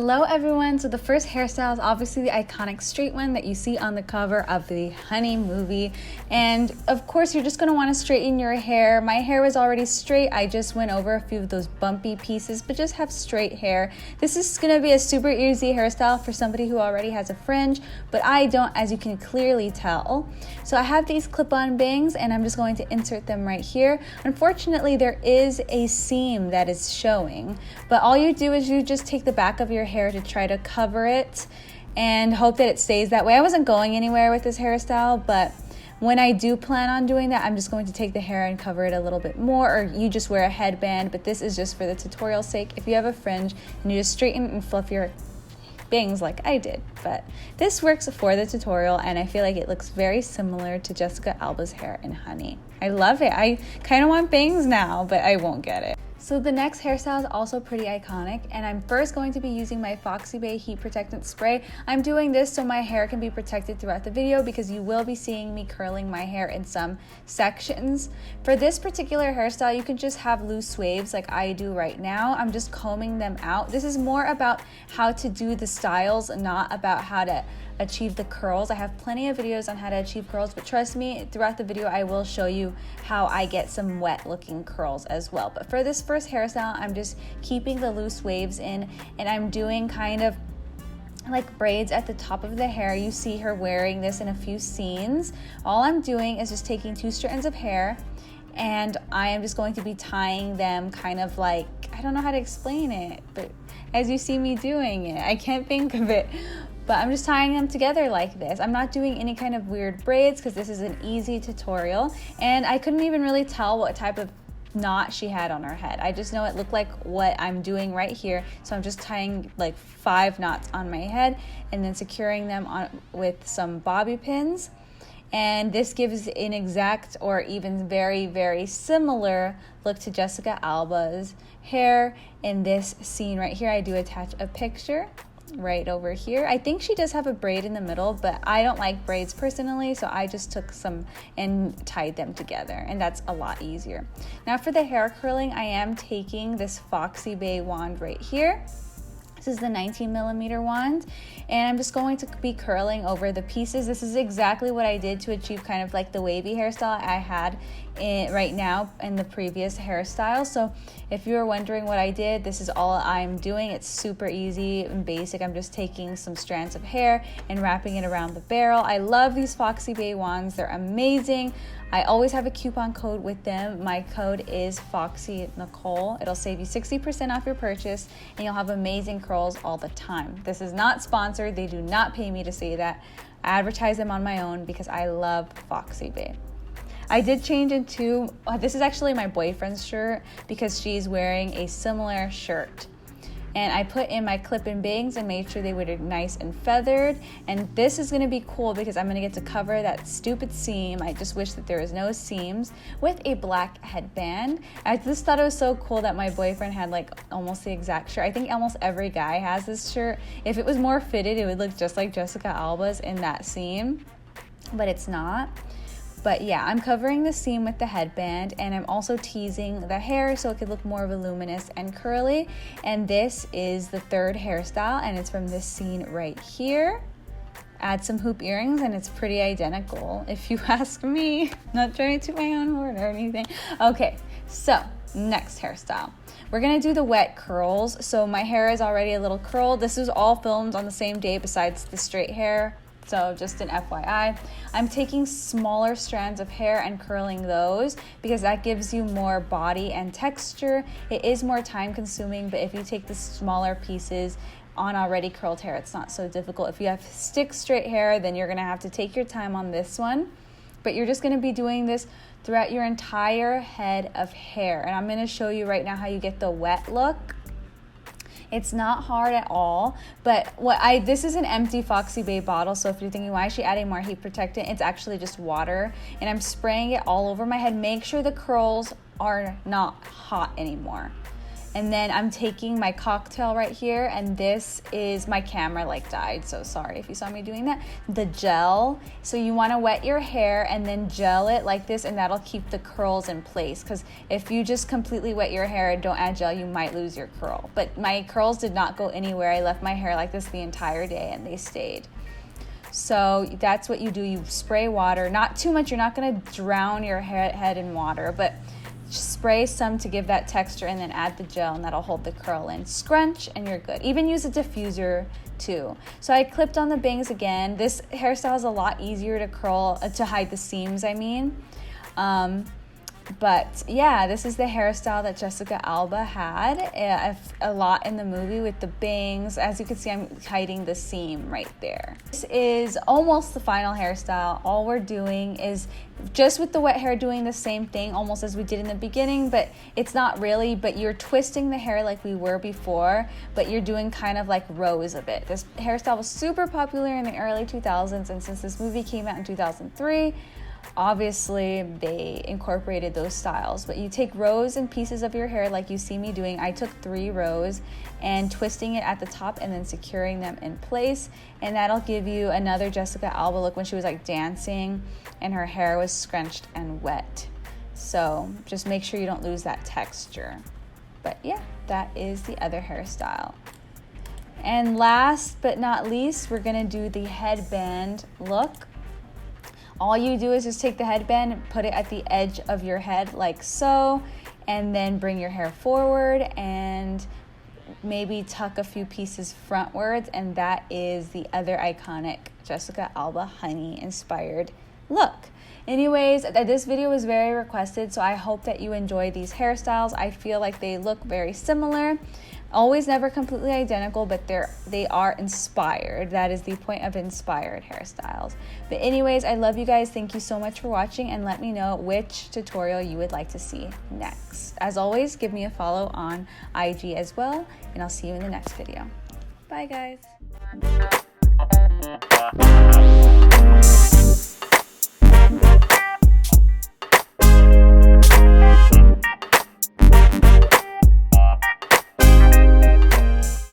Hello everyone, so the first hairstyle is obviously the iconic straight one that you see on the cover of the Honey movie, and of course you're just going to want to straighten your hair. My hair was already straight, I just went over a few of those bumpy pieces, but just have straight hair. This is going to be a super easy hairstyle for somebody who already has a fringe, but I don't, as you can clearly tell. So I have these clip-on bangs and I'm just going to insert them right here. Unfortunately, there is a seam that is showing, but all you do is you just take the back of your hair to try to cover it and hope that it stays that way. I wasn't going anywhere with this hairstyle, but when I do plan on doing that, I'm just going to take the hair and cover it a little bit more, or you just wear a headband, but this is just for the tutorial's sake. If you have a fringe, and you just straighten and fluff your bangs like I did, but this works for the tutorial and I feel like it looks very similar to Jessica Alba's hair in Honey. I love it. I kind of want bangs now, but I won't get it. So the next hairstyle is also pretty iconic, and I'm first going to be using my FOXYBAE heat protectant spray. I'm doing this so my hair can be protected throughout the video because you will be seeing me curling my hair in some sections. For this particular hairstyle, you can just have loose waves like I do right now. I'm just combing them out. This is more about how to do the styles, not about how to achieve the curls. I have plenty of videos on how to achieve curls, but trust me, throughout the video I will show you how I get some wet looking curls as well. But for this first hairstyle, I'm just keeping the loose waves in, and I'm doing kind of like braids at the top of the hair. You see her wearing this in a few scenes. All I'm doing is just taking 2 strands of hair, and I am just going to be tying them kind of like, I don't know how to explain it, but as you see me doing it, I can't think of it. But I'm just tying them together like this. I'm not doing any kind of weird braids because this is an easy tutorial, and I couldn't even really tell what type of knot she had on her head. I just know it looked like what I'm doing right here, so I'm just tying like 5 knots on my head and then securing them on with some bobby pins. And this gives an exact or even very, very similar look to Jessica Alba's hair. In this scene right here, I do attach a picture right over here. I think she does have a braid in the middle, but I don't like braids personally, so I just took some and tied them together, and that's a lot easier. Now for the hair curling, I am taking this FOXYBAE wand right here. This is the 19mm wand, and I'm just going to be curling over the pieces. This is exactly what I did to achieve kind of like the wavy hairstyle I had right now in the previous hairstyle. So if you were wondering what I did, this is all I'm doing. It's super easy and basic. I'm just taking some strands of hair and wrapping it around the barrel. I love these FOXYBAE wands. They're amazing. I always have a coupon code with them. My code is FOXYNICOLE. It'll save you 60% off your purchase, and you'll have amazing curls all the time. This is not sponsored. They do not pay me to say that. I advertise them on my own because I love FOXYBAE. I did change into, this is actually my boyfriend's shirt because she's wearing a similar shirt. And I put in my clip-in bangs and made sure they were nice and feathered. And this is gonna be cool because I'm gonna get to cover that stupid seam. I just wish that there was no seams, with a black headband. I just thought it was so cool that my boyfriend had like almost the exact shirt. I think almost every guy has this shirt. If it was more fitted, it would look just like Jessica Alba's in that seam, but it's not. But yeah, I'm covering the seam with the headband, and I'm also teasing the hair so it could look more voluminous and curly. And this is the third hairstyle, and it's from this scene right here. Add some hoop earrings, and it's pretty identical, if you ask me. Not trying to toot my own horn or anything. Okay, so next hairstyle. We're gonna do the wet curls. So my hair is already a little curled. This was all filmed on the same day besides the straight hair. So just an FYI, I'm taking smaller strands of hair and curling those because that gives you more body and texture. It is more time consuming, but if you take the smaller pieces on already curled hair, it's not so difficult. If you have stick straight hair, then you're gonna have to take your time on this one, but you're just gonna be doing this throughout your entire head of hair. And I'm gonna show you right now how you get the wet look. It's not hard at all, but this is an empty FOXYBAE bottle, so if you're thinking, why is she adding more heat protectant? It's actually just water, and I'm spraying it all over my head. Make sure the curls are not hot anymore. And then I'm taking my cocktail right here, and this is, my camera like died, so sorry if you saw me doing that. The gel, so you want to wet your hair and then gel it like this, and that'll keep the curls in place, because if you just completely wet your hair and don't add gel, you might lose your curl. But my curls did not go anywhere. I left my hair like this the entire day and they stayed. So that's what you do. You spray water, not too much. You're not going to drown your head in water, but spray some to give that texture, and then add the gel, and that'll hold the curl in. Scrunch and you're good. Even use a diffuser too. So I clipped on the bangs again. This hairstyle is a lot easier to curl, to hide the seams, I mean. But yeah, this is the hairstyle that Jessica Alba had a lot in the movie with the bangs. As you can see, I'm hiding the seam right there. This is almost the final hairstyle. All we're doing is just with the wet hair doing the same thing almost as we did in the beginning, but it's not really, but you're twisting the hair like we were before, but you're doing kind of like rows of it. This hairstyle was super popular in the early 2000s, and since this movie came out in 2003, obviously they incorporated those styles. But you take rows and pieces of your hair like you see me doing. I took 3 rows and twisting it at the top and then securing them in place, and that'll give you another Jessica Alba look when she was like dancing and her hair was scrunched and wet. So just make sure you don't lose that texture. But yeah, that is the other hairstyle. And last but not least, we're gonna do the headband look. All you do is just take the headband and put it at the edge of your head like so, and then bring your hair forward and maybe tuck a few pieces frontwards, and that is the other iconic Jessica Alba honey inspired look. Anyways, this video was very requested, so I hope that you enjoy these hairstyles. I feel like they look very similar. Always never completely identical, but they are inspired. That is the point of inspired hairstyles. But anyways, I love you guys. Thank you so much for watching, and let me know which tutorial you would like to see next. As always, give me a follow on IG as well, and I'll see you in the next video. Bye guys.